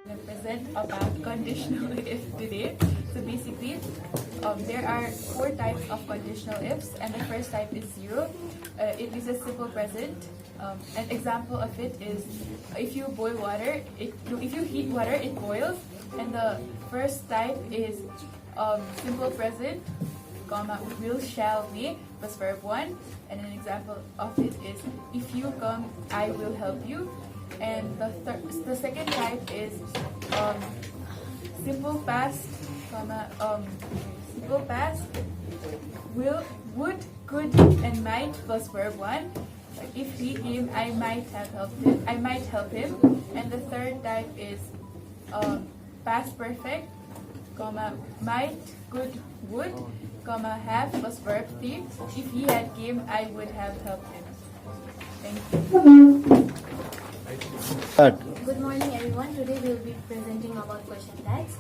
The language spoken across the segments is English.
Present about conditional if today. So basically, there are four types of conditional ifs, and the first type is zero. It is a simple present. An example of it is if you boil water, if you heat water, it boils. And the first type is simple present, comma will, shall, may plus verb one. And an example of it is if you come, I will help you. And the second type is simple past, comma simple past will, would, could, and might plus verb one. Like if he came, I might have helped him. I might help him. And the third type is past perfect, comma might, could, would, comma have plus verb three. If he had came, I would have helped him. Thank you. Good morning everyone. Today we will be presenting about question tags.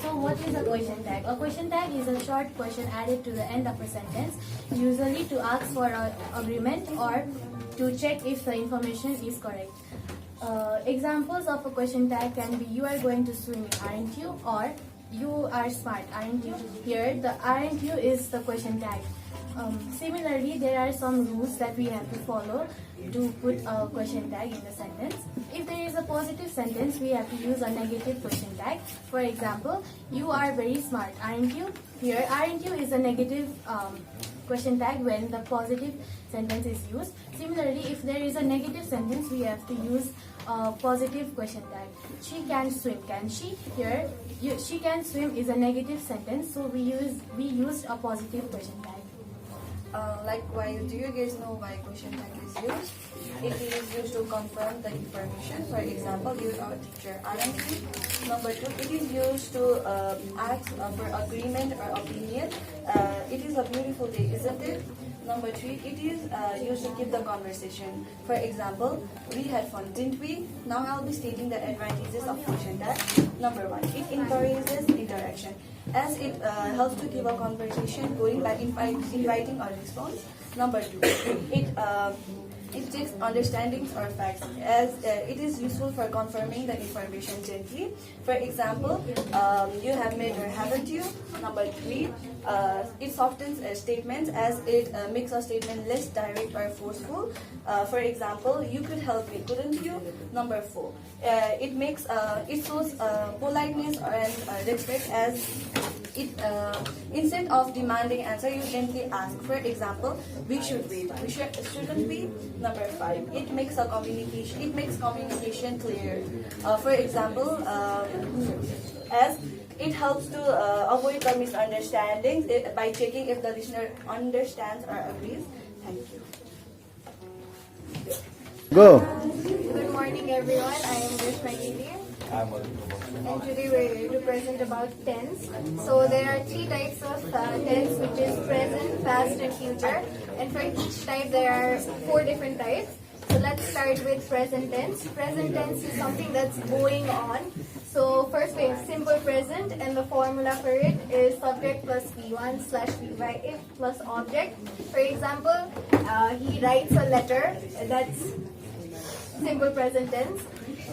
So what is a question tag? A question tag is a short question added to the end of a sentence, usually to ask for an agreement or to check if the information is correct. Examples of a question tag can be you are going to swim, aren't you? Or you are smart, aren't you? Here the aren't you is the question tag. Similarly, there are some rules that we have to follow to put a question tag in the sentence. If there is a positive sentence, we have to use a negative question tag. For example, you are very smart, aren't you? Here, aren't you is a negative question tag when the positive sentence is used. Similarly, if there is a negative sentence, we have to use a positive question tag. She can swim, can she? Here, she can swim is a negative sentence, so we used a positive question tag. Likewise, do you guys know why question tag is used? It is used to confirm the information. For example, you are a teacher, aren't you? Number two, it is used to ask for agreement or opinion. It is a beautiful day, isn't it? Number three, it is used to keep the conversation. For example, we had fun, didn't we? Now I'll be stating the advantages of question tag. Number one, it encourages interaction, as it helps to keep a conversation going by inviting a response. Number two, it takes understandings or facts, as it is useful for confirming the information gently. For example, you have made or haven't you? Number three, it softens statements, as it makes a statement less direct or forceful. For example, you could help me, couldn't you? Number four, it shows politeness and respect, as it instead of demanding answer, you gently ask. For example, we should wait. Shouldn't we? Number five, it makes communication clear. For example, as it helps to avoid the misunderstandings by checking if the listener understands or agrees. Thank you. Go. Good morning everyone, I am Rishma Giri and today we are here to present about tense. So there are three types of tense, which is present, past and future, and for each type there are four different types. So let's start with present tense. Present tense is something that's going on. So first we have simple present, and the formula for it is subject plus V1 / VY if plus object. For example, he writes a letter, that's simple present tense.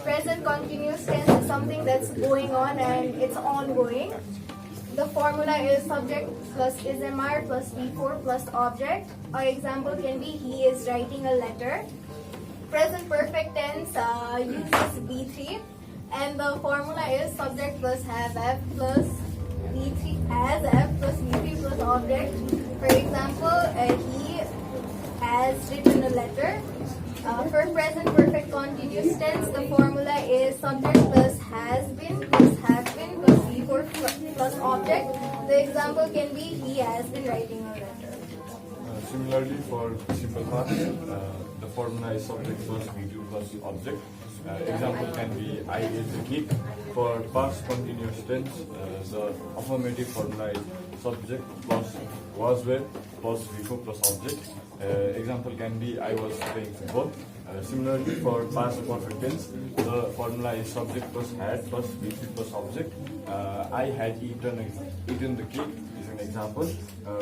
Present continuous tense is something that's going on and it's ongoing. The formula is subject plus ismr plus V4 plus object. Our example can be he is writing a letter. Present perfect tense uses V3, and the formula is subject plus have F plus V3 has F plus V3 plus object. For example, he has written a letter. For present perfect continuous tense, the formula is subject plus has been plus have been plus V4 plus object. The example can be he has been writing a letter. Similarly, for simple past, the formula is subject plus V2 plus object. Example can be I ate the cake. For past continuous tense, the affirmative formula is subject plus was were plus V4 plus object. Example can be I was playing football. Similarly, for past perfect tense, the formula is subject plus had plus V3 plus object. I had eaten the cake is an example.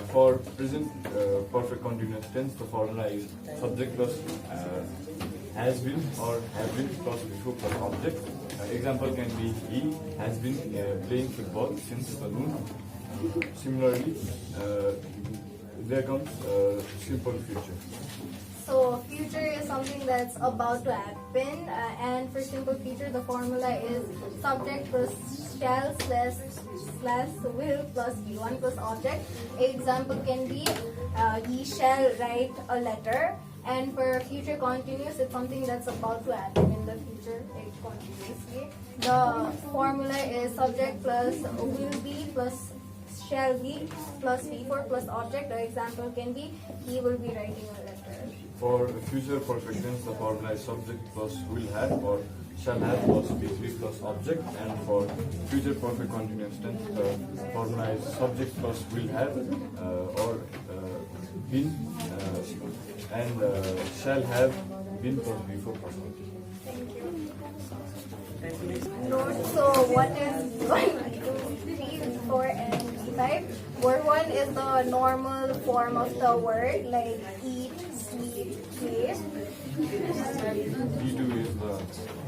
For present perfect continuous tense, the formula is subject plus has been or have been plus V4 plus object. Example can be he has been playing football since the noon. Similarly, there comes simple future. So future is something that's about to happen, and for simple future, the formula is subject plus shall slash will plus be1 plus object. Example can be he shall write a letter, and for future continuous, it's something that's about to happen in the future, like continuously. The formula is subject plus will be plus shall be plus be4 plus object. The example can be he will be writing a letter. For future perfect tense, the formula is subject plus will have or shall have plus be3 plus object, and for future perfect continuous tense, the formula is subject plus will have or been and shall have been plus be4 plus object. Note, so what is 1, 2, 3, 4, and 5? Word 1 is the normal form of the word, like eat, sleep, play. B2 is the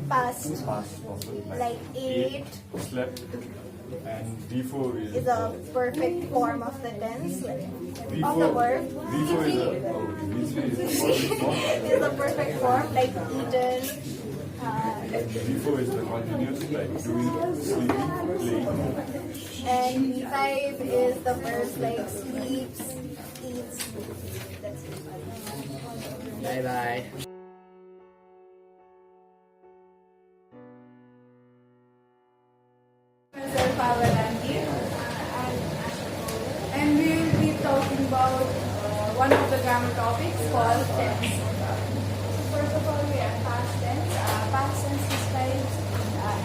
Past, past of it, like ate, slept, and B4 is a perfect form of the tense, like, of the B4 verb. B4 is the B3 is the perfect form. Is the perfect form, like eaten. B4 is the continuous, like doing, sleeping, playing. And B5 is the verbs like sleeps, eats. That's it. Bye bye. Myself, Avalanti, and we will be talking about one of the grammar topics called tense. First of all, we have past tense. Past tense describes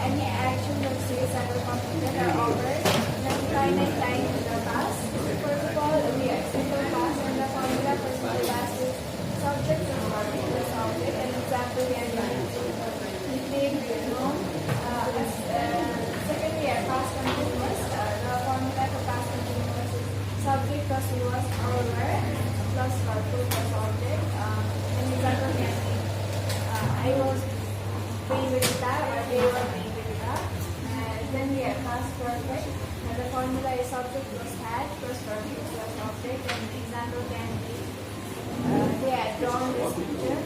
any action that stays under completed or over in a finite time in the past. First of all, we have simple past, and the formula for simple past is subject plus object plus object. An example we are going to he played piano. Second, we have past continuous. The formula for past continuous is subject plus was or were plus verb plus object. An example can be I was playing the guitar or they were playing the guitar. And then we have past perfect. And the formula is subject plus had plus verb plus object. And the example can be they had drawn this picture.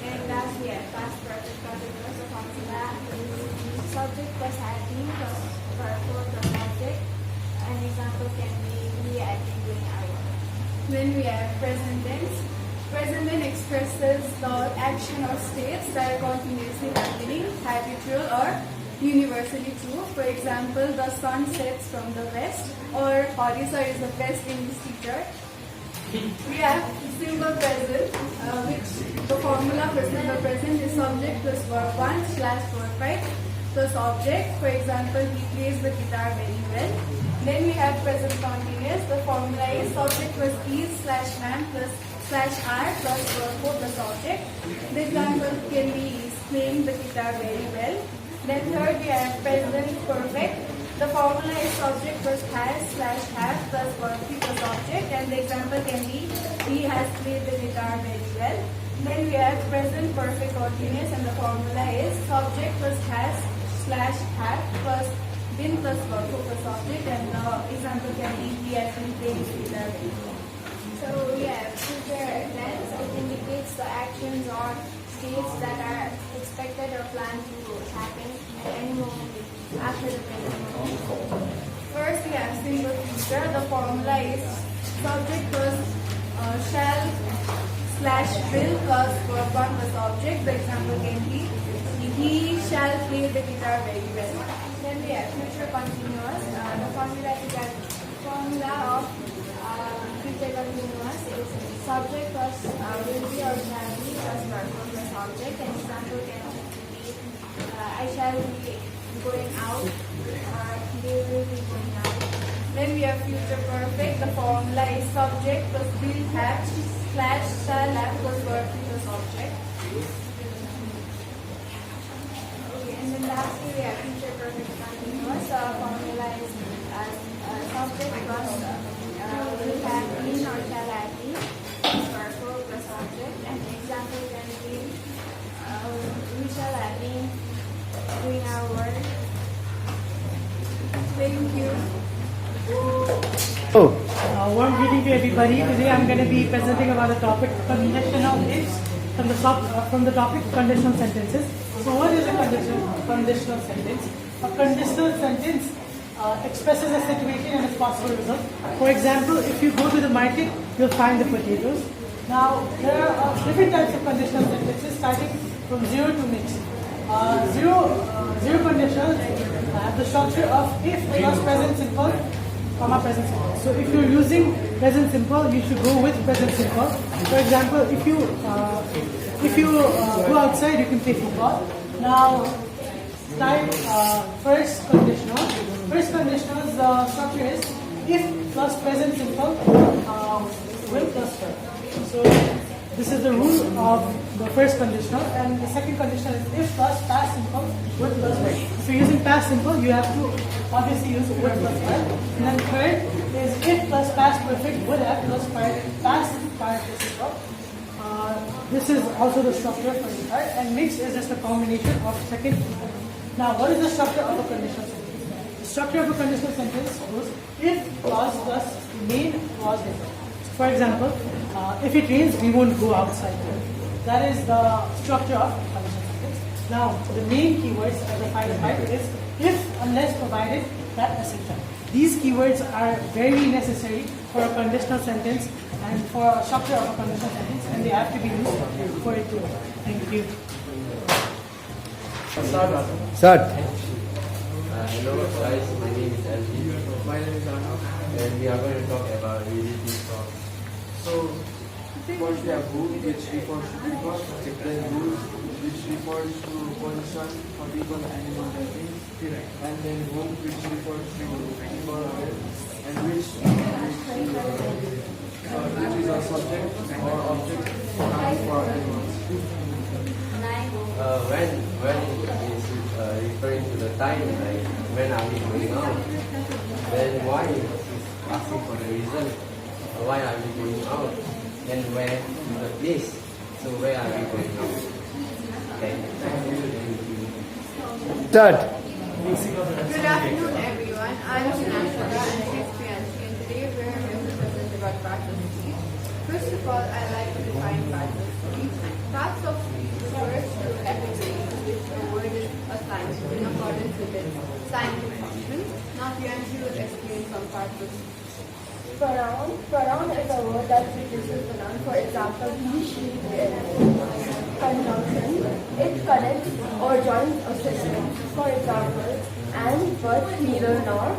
And last we have past perfect continuous. The formula is subject plus had been plus verb plus object. An example can be we had been doing our work. Then we have present tense. Present tense expresses the action or states that are continuously happening, habitual or universally true. For example, the sun sets from the west, or Harisa is the best English teacher. We have simple present, which the formula for simple present is subject plus verb 1 slash verb 5 plus object. For example, he plays the guitar very well. Then we have present continuous. The formula is subject plus is slash am plus slash are plus verb 4 plus object. The example can be is playing the guitar very well. Then third we have present perfect. The formula is subject plus has slash have plus verb 3 plus object, and the example can be he has played the guitar very well. Then we have present perfect continuous, and the formula is subject plus has slash have plus been plus verb 4 plus object, and the example can be he has been playing the guitar very well. So we have future tense. It indicates the actions or states that are expected or planned to happen at any moment after the present moment. First we have simple future. The formula is subject plus shall slash will plus verb 1 plus object. The example can be he shall play the guitar very well. Then we have future continuous. The formula is that formula of future continuous is subject plus will be or shall be plus verb plus object. An example can be I shall be going out or they will be going out. Then we have future perfect. The formula is subject plus will have slash shall have plus verb plus object. Okay, and then lastly we have future perfect continuous. The formula is subject plus will have been or shall have been plus verb plus object. And the example can be we shall have been doing our work Thank you. Warm greeting to everybody. Today I'm going to be presenting about the topic conditional ifs from the topic conditional sentences. So what is a conditional sentence? A conditional sentence expresses a situation and its possible result. For example, if you go to the market, you'll find the potatoes. Now, there are different types of conditional sentences starting from 0 to mixed. Zero conditional have the structure of if plus present simple, comma present simple. So if you're using present simple, you should go with present simple. For example, if you go outside, you can play football. Now, type first conditional. First conditional's structure is if plus present simple will plus verb. So this is the rule of the first conditional, and the second conditional is if plus past simple with plus verb. If you're using past simple, you have to obviously use with plus verb. And then third is if plus past perfect would have plus past participle. This is also the structure for the third, and mixed is just a combination of second and third. Now, what is the structure of a conditional sentence? The structure of a conditional sentence goes if clause plus main clause different. For example, if it rains, we won't go outside. That is the structure of a conditional sentence. Now, the main keywords as defined is if, unless, provided, that, etc. These keywords are very necessary for a conditional sentence and for a structure of a conditional sentence, and they have to be used for it to work. Thank you. Start. Hello guys, my name is Elvin. My name is Arnav. And we are going to talk about relative clause. So, first we have who, which refers to people, then rules, which refers to position for people, animals, and things, and then whom, which refers to people, and which is a subject or object for animals. When is referring to the time, like when are we going out? Then why is asking for the reason? Why are we going out? Then where is the place? So where are we going out? Okay, thank you. Start. Good afternoon, everyone. I'm Shinashara and I'm experienced, and today we're going to present about parts of speech. First of all, I'd like to define parts of speech. Parts of speech refers to activities which a word is assigned to in accordance with its scientific function. Now, Priyanshi will explain some parts of speech. Pronoun is a word that replaces the noun. For example, he, she, they. Conjunction. It connects or joins a system. For example, and, but, neither, nor.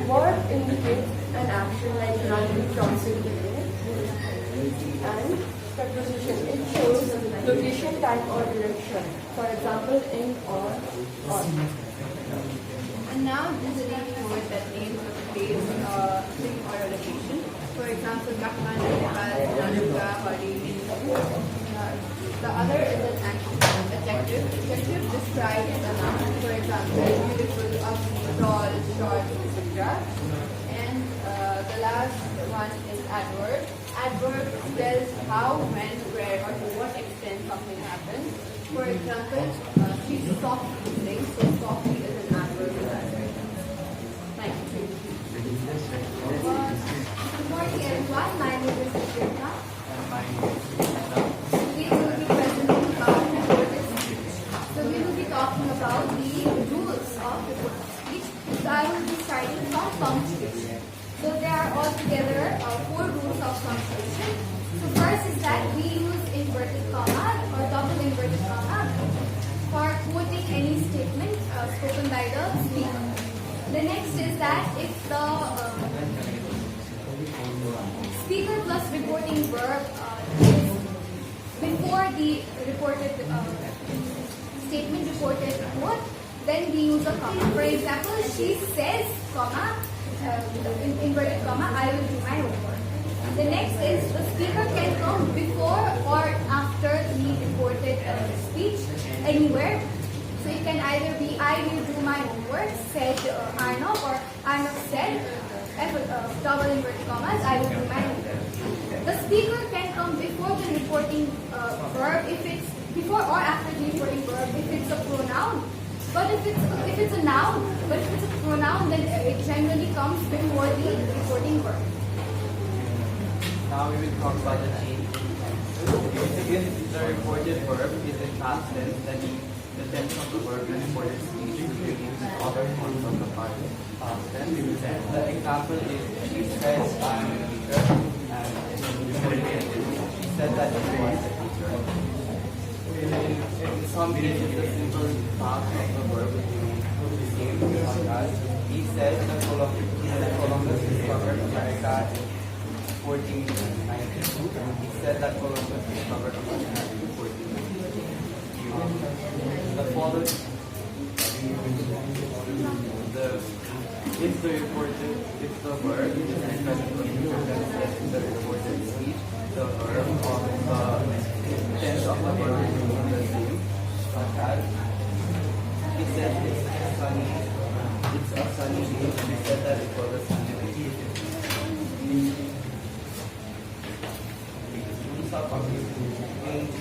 Word indicates an action like running, crossing, and preposition. It shows location, time, or direction. For example, in or on. And now this is a word that names a place, thing, or a location. For example, Kathmandu, Nepal, Nanuka, Hori, the other is an adjective. Adjective describes a noun. For example, beautiful, ugly, tall, short, etc. And the last one is adverb. Adverb tells how, when, where, or to what extent something happens. For example, she's soft listening, so softly is an adverb. Thank you. Good morning, everyone. My name is Priyanka. We will be presenting about reported speech. So we will be talking about the rules of reported speech. So I will be starting from punctuation. So there are altogether 4 rules of punctuation. So first is that we use inverted comma or double inverted comma for quoting any statement spoken by the speaker. The next is that if the speaker plus reporting verb is before the reported statement reported quote, then we use a comma. For example, she says, comma, inverted comma, I will do my homework. The next is the speaker can come before or after the reported speech anywhere. So it can either be I will do my homework, said Arnav, or Arnav said, double inverted commas, I will do my homework. The speaker can come before the reporting verb if it's before or after the reporting verb if it's a pronoun. But if it's a noun, but if it's a pronoun, then it generally comes before the reporting verb. Now we will talk about the change in tense. If the reported verb is in past tense, then the tense of the verb in reported speech will be used in other forms of the past tense. The example is, she says, I am a teacher, and she said that she was a teacher. In some cases, the simple past of the verb will be the same, such as, he said that Columbus discovered America in 1492. He said that Columbus discovered America in 1492. The following, if the verb is in present continuous tense in the reported speech, the verb of the tense of the verb will remain the same. Such as, he said it's a sunny day. He said that it was a sunny day.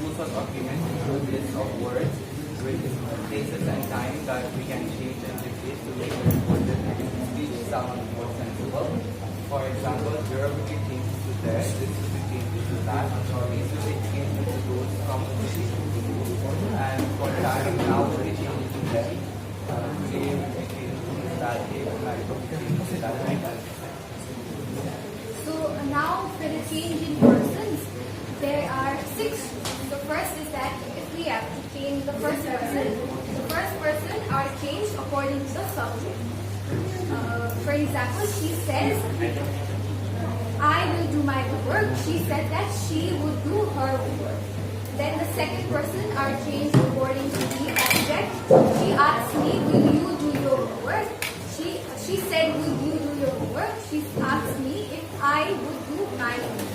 Use of argument include list of words with places and time that we can change and replace to make the reported speech sound more sensible. For example, there will be changes to there, this will be changes to that, these will be changes to those from and for time now will be changes to them. Today will be changes to that day, tonight will be changes to that night. So now for the change in persons, there are 6. The first is that if we have to change the first person are changed according to the subject. For example, she says, I will do my work. She said that she would do her work. Then the second person are changed according to the object. She asked me, will you do your work? She said, will you do your work? She asked me if I would do my work.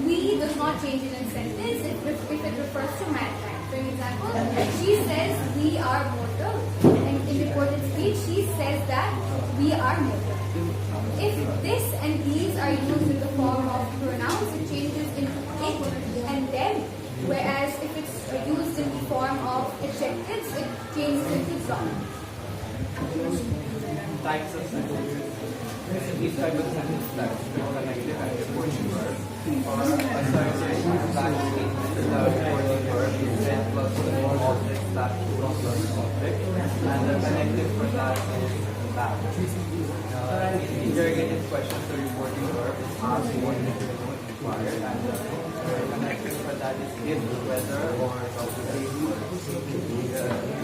We does not change in a sentence if it refers to mankind. For example, she says we are mortal, and in reported speech she says that we are mortal. If this and these are used in the form of pronouns, it changes into it and them. Whereas if it's used in the form of adjectives, it changes into some. Types of sentences. These type of sentences that with connective and reporting verb or assertion slash statement. The reporting verb is said plus the object slash plus object, and the connective for that is that. In interrogative questions, the reporting verb is asked what is the note required, and the connective for that is if, whether, or substitute.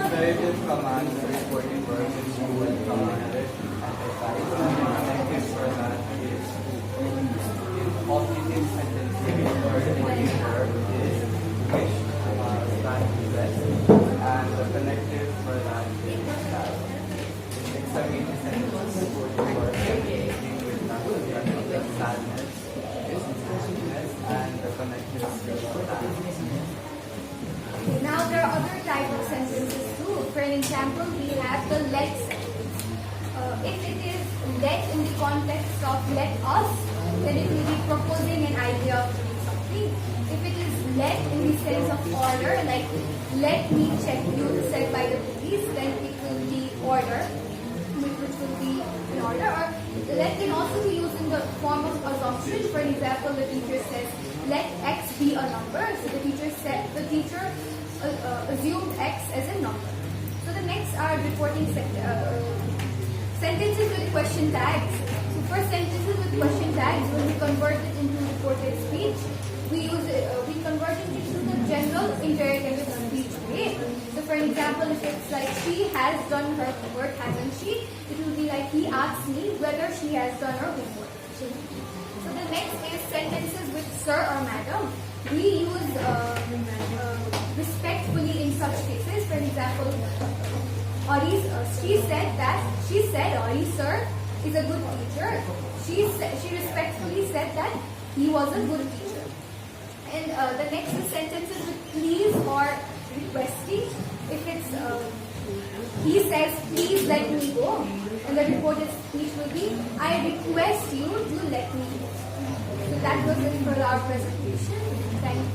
Imperative command, the reporting verb is when commanded. Connected for that is alternative sentencing or reporting verb is wish slash rest, and the connective for that is that. Exclamating sentence reporting verb is with sadness, and the connective for that. Now there are other types of sentences too. For an example, we have the let sentence. If it is let in the context of let us, then it will be proposing an idea of doing something. If it is let in the sense of order, like let me check you said by the police, then it will be order, which will be an order. Or let can also be used in the form of assumption. For example, the teacher says, let x be a number. So the teacher assumed x as a number. So the next are reporting sentences with question tags. So for sentences with question tags, when we convert it into reported speech, we convert it into the general interrogative speech way. So for example, if it's like she has done her homework, hasn't she? It will be like he asks me whether she has done her homework. So the next is sentences with sir or madam. We use respectfully in such cases. For example, she said Ori sir is a good teacher. She respectfully said that he was a good teacher. And the next is sentences with please or requesting. If it's he says please let me go, and the reported speech will be I request you to let me go. So that was it for our presentation. Thank you.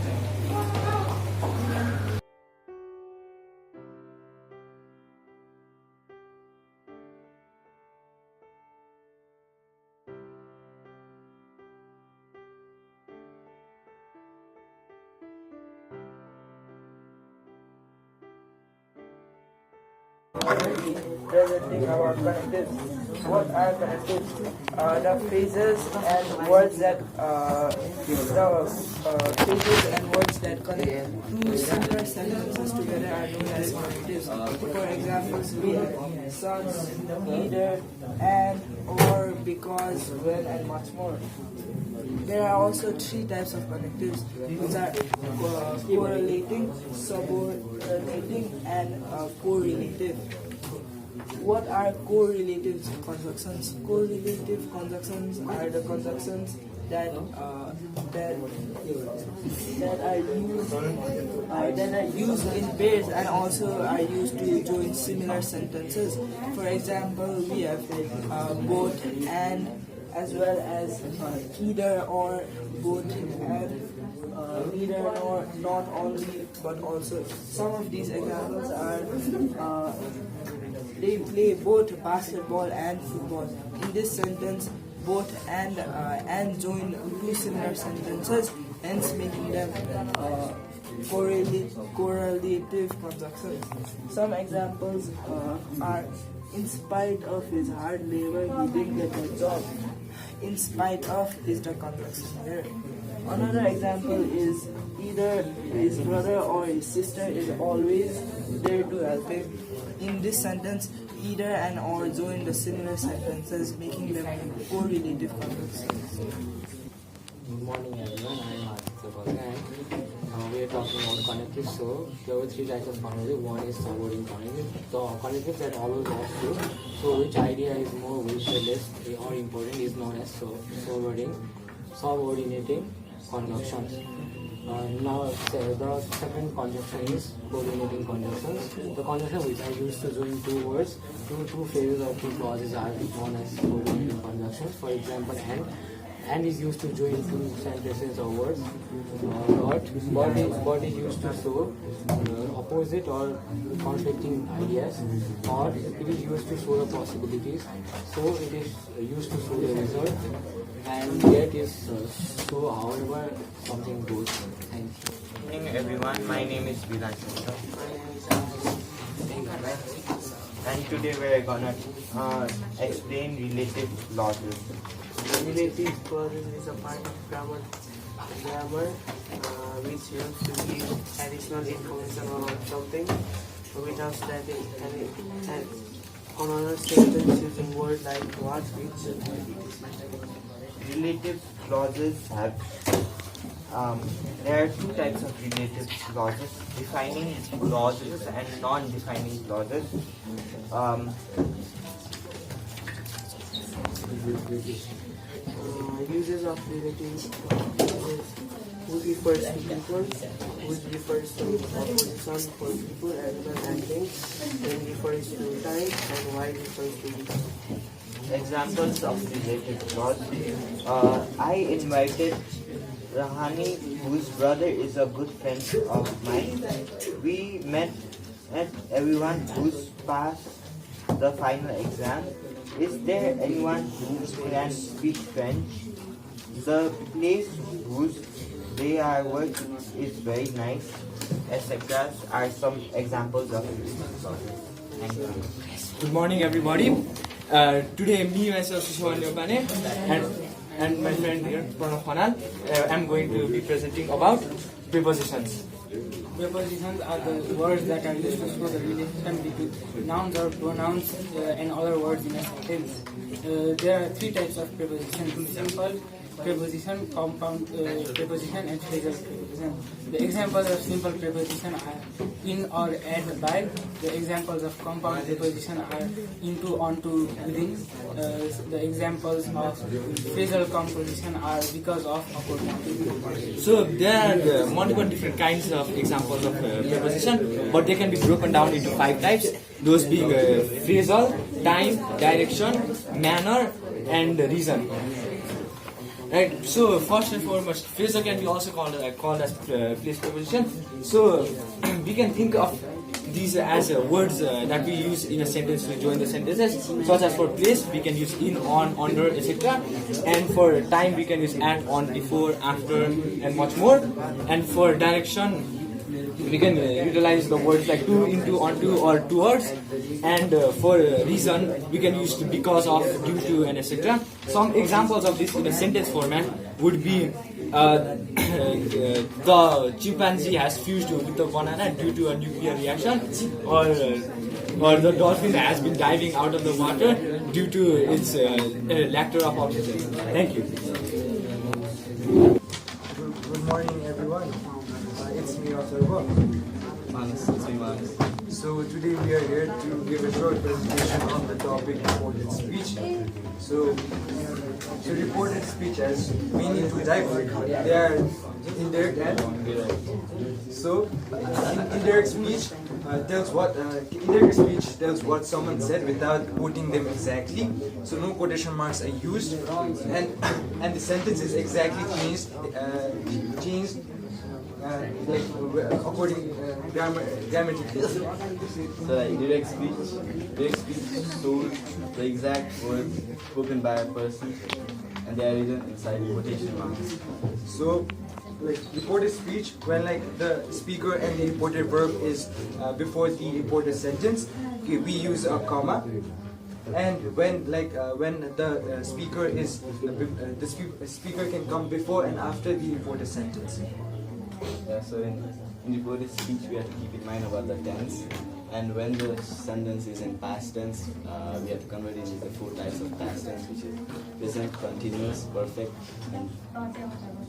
presenting about connectives. What are connectives? The phrases and words that connect two similar sentences together are known as connectives. For examples, we have such, either, and, or, because, when, and much more. There are also three types of connectives, which are correlating, subordinating, and correlative. What are correlative conjunctions? Correlative conjunctions are the conjunctions that are used in pairs and also are used to join similar sentences. For example, we have both and, as well as either or, both and, either or, not only but also. Some of these examples are they play both basketball and football. In this sentence, both and join two similar sentences, hence making them correlative conjunctions. Some examples are: in spite of his hard labor, he didn't get a job. In spite of is the conjunction here. Another example is: either his brother or his sister is always there to help him. In this sentence, either and or join the similar sentences, making them correlative conjunctions. Good morning everyone, I am Aditya Bhagan and we are talking about connectives. So there were three types of connectives. One is subordinate connectives, the connectives that always have to. So which idea is more weightless or important is known as subordinating conjunctions. Now the second conjunction is coordinating conjunctions. The conjunction which are used to join two words, two phrases or two clauses are known as coordinating conjunctions. For example, and is used to join two sentences or words. But is used to show opposite or conflicting ideas, or it is used to show the possibilities. So it is used to show the result, and yet is so however something goes. Thank you. Good morning everyone, my name is Vilan Shukla. And today we are gonna explain relative clauses. Relative clauses is a part of grammar which helps to give additional information about something without stating and another sentence using words like what, which. Relative clauses have there are two types of relative clauses: defining clauses and non-defining clauses. Uses of relative clauses: who refers to people, who refers to opposition for people as well as things, then refers to time, and why refers to people. Examples of relative clause: I invited Rahani, whose brother is a good friend of mine. We met everyone who's passed the final exam. Is there anyone who can speak French? The place whose they are working is very nice, etc. are some examples of relative clauses. Thank you. Good morning everybody. Today me myself Sushuan Liopane and my friend here Pranav Khanal I'm going to be presenting about prepositions. Prepositions are the words that are used to show the relation between nouns or pronouns and other words in a sentence. There are three types of preposition: simple preposition, compound preposition, and phrasal preposition. The examples of simple preposition are in or at, by. The examples of compound preposition are into, onto, within. The examples of phrasal composition are because of, according to. So there are multiple different kinds of examples of preposition, but they can be broken down into 5 types. Those being phrasal, time, direction, manner, and reason. Right. So first and foremost, phrasal can be also called as place preposition. So we can think of these as words that we use in a sentence to join the sentences. Such as for place, we can use in, on, under, etc. And for time, we can use at, on, before, after, and much more. And for direction, we can utilize the words like to, into, onto, or towards, and for reason we can use to, because of, due to, and etc. Some examples of this in a sentence format would be the chimpanzee has fused with the banana due to a nuclear reaction, or the dolphin has been diving out of the water due to its lack of oxygen. Thank you. Good morning, everyone. It's me, Otherwa. So today we are here to give a short presentation on the topic reported speech. So reported speech has many two types. They are indirect and so indirect speech tells what someone said without quoting them exactly. So no quotation marks are used, and the sentence is exactly changed according grammatically. So like direct speech shows the exact words spoken by a person and they are written inside quotation marks. So like reported speech, when like the speaker and the reported verb is before the reported sentence, okay, we use a comma. And when the speaker is speaker can come before and after the reported sentence. Yeah, so in reported speech we have to keep in mind about the tense, and when the sentence is in past tense, we have to convert it into 4 types of past tense, which is present continuous, perfect, and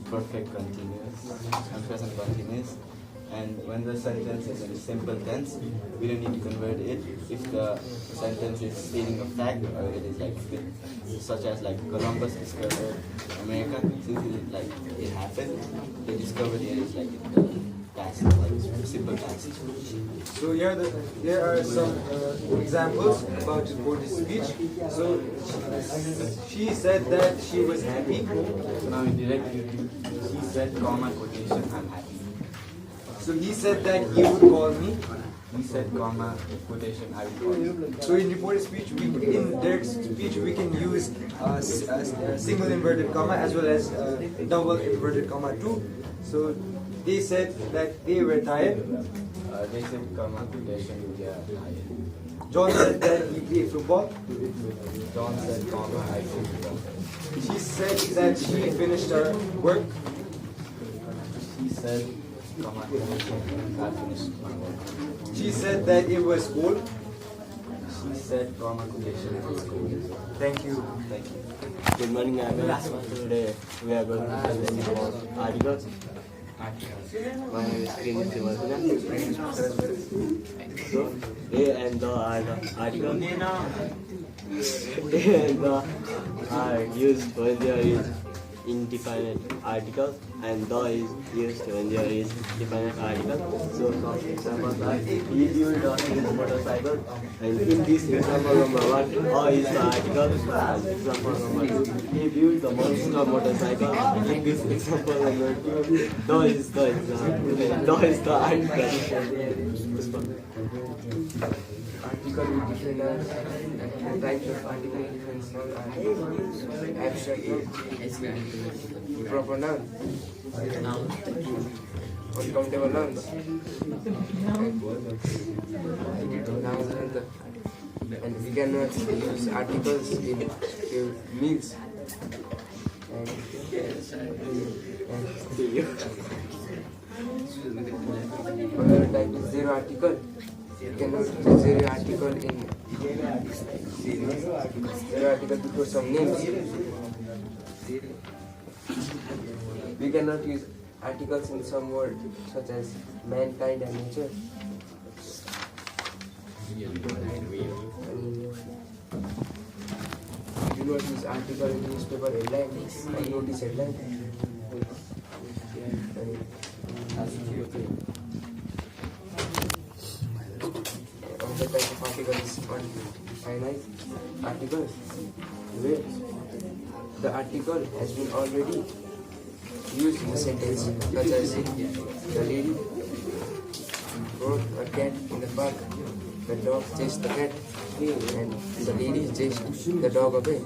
perfect continuous, and present continuous. And when the sentence is in simple tense, we don't need to convert it if the sentence is stating a fact, or it is like such as like Columbus discovered America. Since it happened, they discovered it is like past, like simple past. So here there are some examples about reported speech. So she said that she was happy. So now in direct, she said, comma, quotation, I'm happy. So he said that he would call me. He said, comma, quotation, I will call you. So in reported speech, in direct speech, we can use a single inverted comma as well as double inverted comma too. So they said that they were tired. They said, comma, quotation, we are tired. John said that he played football. John said, comma, I played football. She said that she finished her work. She said, comma, I finished my work. She said that it was cold. She said, comma, quotation, it was cold. Thank you. Thank you. Good morning, everyone. Today we are going to present about articles. My name is Srini Sivasana. So, A and the are the articles. A and the are used when there is indefinite article, and the is used when there is definite article. So some examples are he built a motorcycle, and in this example number 1, a is the article, and example number 2, he built the monster motorcycle. In this example number 2, the is the article. Article with different types of article in different abstract proper noun, uncountable nouns, and we cannot use articles in meals. Another type is zero article. You cannot use zero article before some names. We cannot use articles in some words such as mankind and nature. We do not use article in newspaper headline or notice headline. Another type of article is finite articles, where the article has been already used in a sentence, such as the lady brought a cat in the park, the dog chased the cat, and the lady chased the dog away.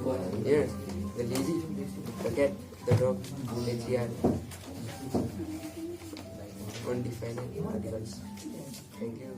Here, the lady, the cat, the dog, HER. undefined articles. Thank you.